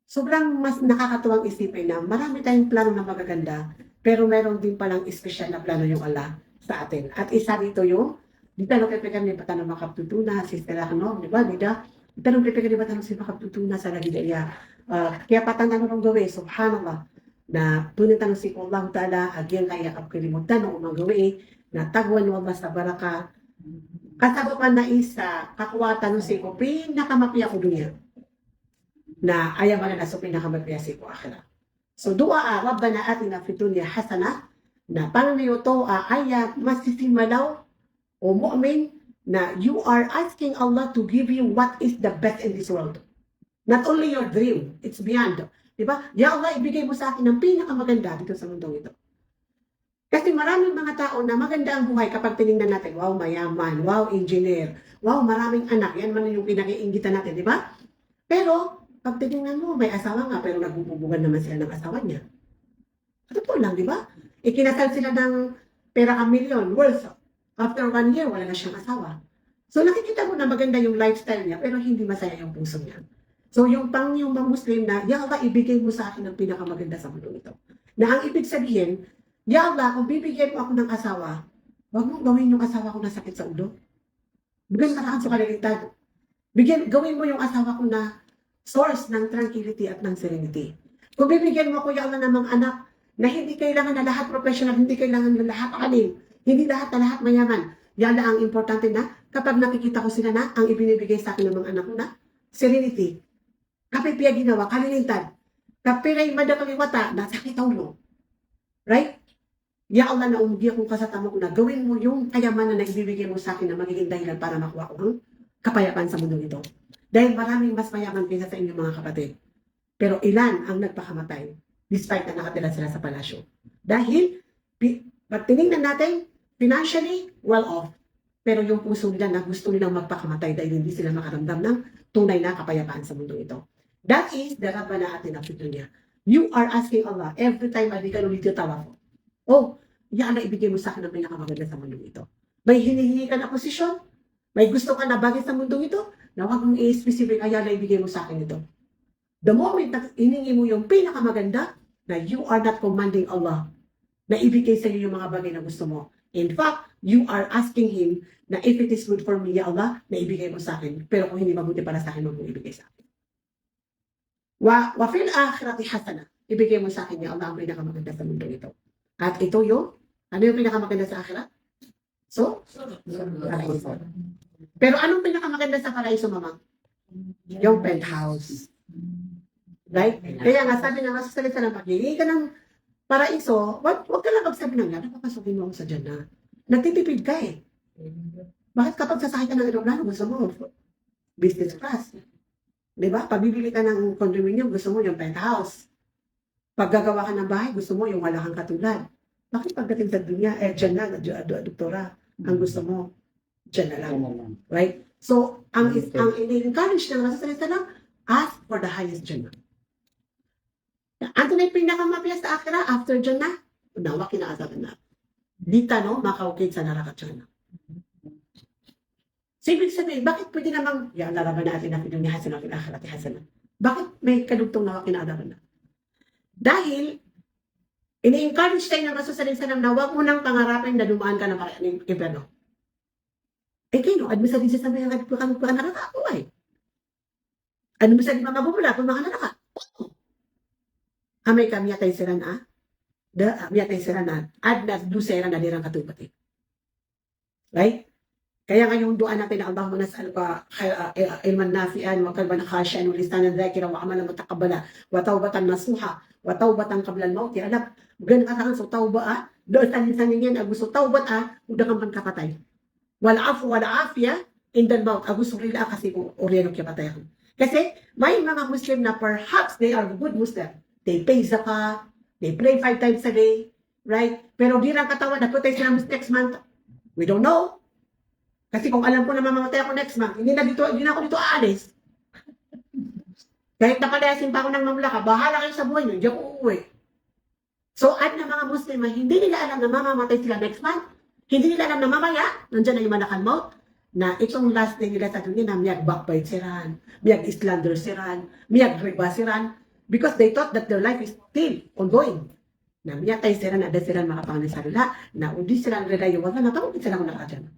sobrang mas nakakatuwang isipin na marami tayong plano na magaganda, pero meron din palang espesyal na plano yung Allah sa atin. At isa dito yung, di tanong kaya ni Batano makaptutuna, Sister Akno, di ba, Nida? Di tanong kaya ni Batano si makaptutuna sa lagi niya. Kaya patang tanong gawin, subhanallah, na tunay tanong si Allah Ta'ala, agyan kaya kapkalimutan ng umang gawin, na tagwan mo Allah sa baraka, kasabukan na isa, kakuwatan ng siko, pinakamapiya ko dunya na ayaw na sa pinakamagpiyasi ko akira. So dua Rabbana atina fid dunya hasana na pangniyo to ayat masisimalaw o mu'min na you are asking Allah to give you what is the best in this world. Not only your dream, it's beyond. Diba? Ya Allah, ibigay mo sa akin ang pinakamaganda dito sa mundong ito. Kasi maraming mga tao na maganda ang buhay kapag tinignan natin, wow, mayaman, wow, engineer, wow, maraming anak. Yan man yung pinag-iingitan natin, di ba? Pero, pag tinignan mo, may asawa nga, pero nagbububugan naman sila ng asawa niya. Totoo lang, di ba? Ikinasal sila ng pera ka milyon, worth. After 1 year, wala na siyang asawa. So, nakikita mo na maganda yung lifestyle niya, pero hindi masaya yung puso niya. So, yung mga Muslim na, Ya Allah, ibigay mo sa akin ang pinakamaganda sa mundo ito. Na ang ibig sabihin, Ya Allah, kung bibigyan mo ako ng asawa, wag mong gawin yung asawa ko na sakit sa ulo. Bigyan ka sa kalilitan. Gawin mo yung asawa ko na source ng tranquility at ng serenity. Kung bibigyan mo ko Ya Allah ng mga anak na hindi kailangan na lahat professional, hindi kailangan na lahat alim, hindi lahat na lahat mayaman. Ya Allah, ang importante na kapag nakikita ko sila na ang ibinibigay sa akin ng mga anak ko na serenity. Kapipiya ginawa, kalilitan. Kapiray madakaliwata, nasakit ang ulo. Right? Ya Allah, na umugi akong kasatama ko na gawin mo yung kayamanan na ibibigay mo sa akin na magiging dahilan para makuha ko ang kapayapaan sa mundo nito. Dahil maraming mas mayaman kaysa sa inyong mga kapatid. Pero ilan ang nagpakamatay despite na nakatira sila sa palasyo. Dahil, pag tinignan natin, financially, well off. Pero yung puso nila na gusto nilang magpakamatay dahil hindi sila makaramdam ng tunay na kapayapaan sa mundo ito. That is the Rabbana atina fid dunya. You are asking Allah every time I can ulit yung tawa ko. Oh, Ya Allah, ibigay mo sa akin ang pinakamaganda sa mundo ito. May hinihingi ka na posisyon? May gusto ka na bagay sa mundo ito? Na huwag mong i-specific, Ya Allah, ibigay mo sa akin ito. The moment na hiningi mo yung pinakamaganda, na you are not commanding Allah na ibigay sa iyo yung mga bagay na gusto mo. In fact, you are asking Him na if it is good for me, Ya Allah, na ibigay mo sa akin. Pero kung hindi mabuti para sa akin, huwag mong ibigay sa akin. Wa fil akhirati hasana. Ibigay mo sa akin, Ya Allah, ang pinakamaganda sa mundo ito. At ito yung, ano yung pinakamaganda sa akhirat? So, paraiso. Pero anong pinakamaganda sa paraiso, mama? Yung penthouse. Right? Kaya nga, sabi nga, masasalita ng pag-iingi ka ng paraiso, wag ka lang magsabi ng yan, napapasukin mo ako sa dyan na. Nagtitipid ka eh. Bakit kapag sasakay ka ng aeroplano, gusto mo business class? Diba? Pag bibili ka ng condominium, gusto mo yung penthouse. Pag gagawa ka ng bahay, gusto mo yung wala kang katulad. Bakit pagdating sa dunya, dyan na, doktora, ang gusto mo, dyan na lang. Right? So, ang ini-encourage na masasalita lang, ask for the highest Jannah. Anto na yung pinakamapiyas sa akira, after Jannah, unawa kinaasaban na. Dita, no, makaukid sa narakat Jannah. So, ibig sabihin, bakit pwede namang, yan, laraban natin na pinunya hasanah, pinakirati hasanah. Bakit may kadugtong na kinaasaban na? Dahil, ini-encourage tayo ng masasalita na huwag mo nang pangarapin na dumaan ka ng impyerno. Eh kayo, admi sa din sa mga nagpangarap ako ay. Ano mo sa di mamabubula kung mga nanaka? Amay kami atay siran miyatay siran ad na dusera na dirang katupati. Right? Kaya ngayong doan natin na Allahumma nas'al ka ilman nafi'an wa qalban khashi'an wa lisanan dhakiran wa amalan mutaqabbala wa tawbatan nasuha wa tawbatan qabla al-maut. Alam, ganun ka so tawba doon tanin yan gusto tawbat udah kang kapatay. Wala afu wala afya in the mouth gusto rila kasi kung orieno kaya patay ako. Kasi may mga Muslim na perhaps they are good Muslim. They pay zakah, they pray 5 times a day, right? Pero di lang katawan na putay sila next month. We don't know. Kasi kung alam ko na mamamatay ako next month, hindi na ako dito aalis. Kahit napalayasin pa ako ng mamlaka, bahala kayo sa buhay nyo, hindi ako uuwi. So, at na mga Muslim, hindi nila alam na mamamatay sila next month, hindi nila alam na mamaya, nandiyan na yung manakal maut, na itong last day nila sa dunia na miyag backbite siran, miyag islander siran, miyag riba siran, Because they thought that their life is still ongoing. Na miyatay sila na sila makapangalan sa rila, na udi sila ang rila yung wala na tawag sila kung nakadyan.